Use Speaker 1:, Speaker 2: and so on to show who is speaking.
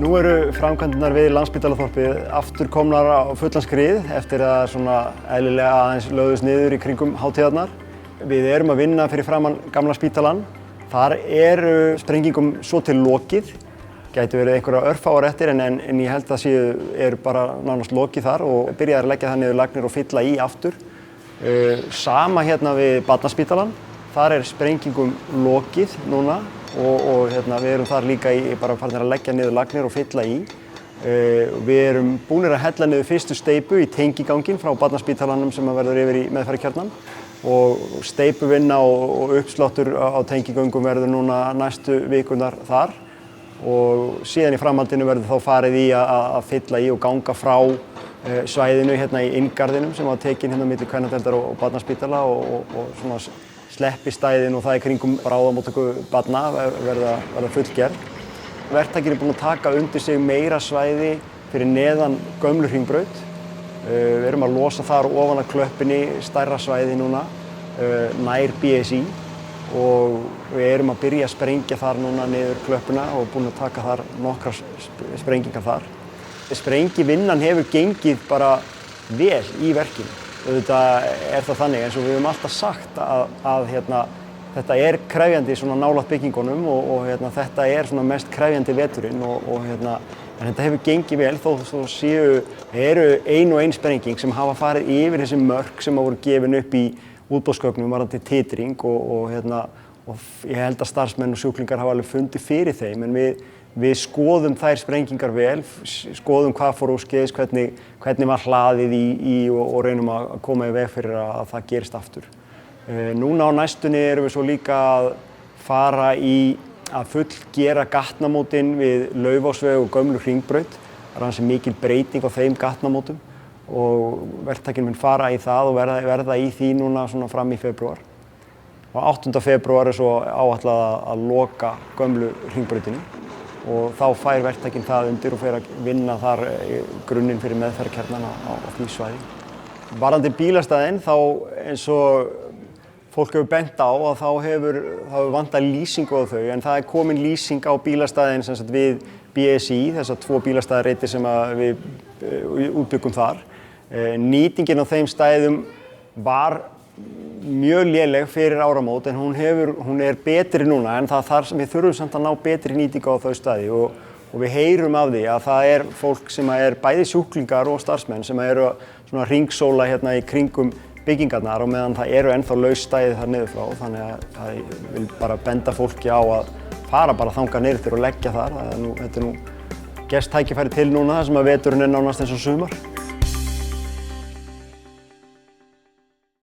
Speaker 1: Nú eru framkvæmdirnar við Landspítalaþorpið aftur komnar á fullan skrið eftir að svona eðlilega aðeins lögðust niður í kringum hátíðarnar. Við erum að vinna fyrir framan gamla spítalann. Þar eru sprengingum svo til lokið. Gæti verið einhverja örfáar eftir en ég held að eru bara nánast lokið þar og byrjaði að leggja það niður lagnir og fylla í aftur. Sama hérna við Barnaspítalann. Þar er sprengingum lokið núna og við erum þar líka bara farnir að leggja niður lagnir og fylla í. Við erum búnir að hella niður fyrstu steypu í tengiganginn frá Barnaspítalanum sem verður yfir í meðferðarkjarnann og steypuvinna og uppsláttur á tengigöngum verður núna næstu vikurnar þar og síðan í framhaldinu verður þá farið í að fylla í og ganga frá svæðinu hérna í inngarðinum sem var tekinn hérna milli Kvennadeildar og Barnaspítala og svona sleppistæðin og það í kringum bráðamóttöku barna verða fullgerð. Verktakinn er búinn að taka undir sig meira svæði fyrir neðan gömlu Hringbraut. Við erum að losa þar ofan að klöppinni stærra svæði núna, nær BSI og við erum að byrja að sprengja þar núna niður klöppina og búin að taka þar nokkrar sprengingar þar. Sprengivinnan hefur gengið bara vel í verkinu. Auðvitað er það þannig eins og við höfum alltaf sagt að þetta er krefjandi svona nálægt byggingunum og þetta er svona mest krefjandi veturinn en þetta hefur gengið vel þó eru ein og ein sprenging sem hafa farið yfir þessi mörk sem voru gefin upp í útboðsgögnum varðandi titring og ég held að starfsmenn og sjúklingar hafa alveg fundið fyrir þeim en við skoðum þær sprengingar vel, skoðum hvað fór úrskeiðis, hvernig var hlaðið í og reynum að koma í veg fyrir að það gerist aftur. Núna á næstunni erum við svo líka að fara í að fullgera gatnamótin við Laufásveg og gömlu Hringbraut. Það er ansi mikil breyting á þeim gatnamótum og verktakinn mun fara í það og verða í því núna svona fram í febrúar. Og 8. febrúar er svo áætlað að loka gömlu Hringbrautinni. Og þá fær verktakinn það undir og fer að vinna þar grunninn fyrir meðferðarkjarnann á því svæði. Varðandi bílastæðin þá eins og fólk hefur bent á að þá hefur vantað lýsingu á þau en það er komin lýsing á bílastæðin sem sagt við BSI, þessar 2 bílastæðareiti sem við útbyggum þar. Nýtingin á þeim stæðum var mjög léleg fyrir áramót en hún er betri núna en við þurfum samt að ná betri nýtingu á þau staði og við heyrum af því að það er fólk sem er bæði sjúklingar og starfsmenn sem eru svona hringsóla hérna í kringum byggingarnar og meðan það eru ennþá laus stæði þar niður frá þannig að ég vil bara benda fólki á að fara bara þangað niður til og leggja þar. Þetta er nú gerst tækifæri til núna þar sem að veturinn er nánast eins og sumar.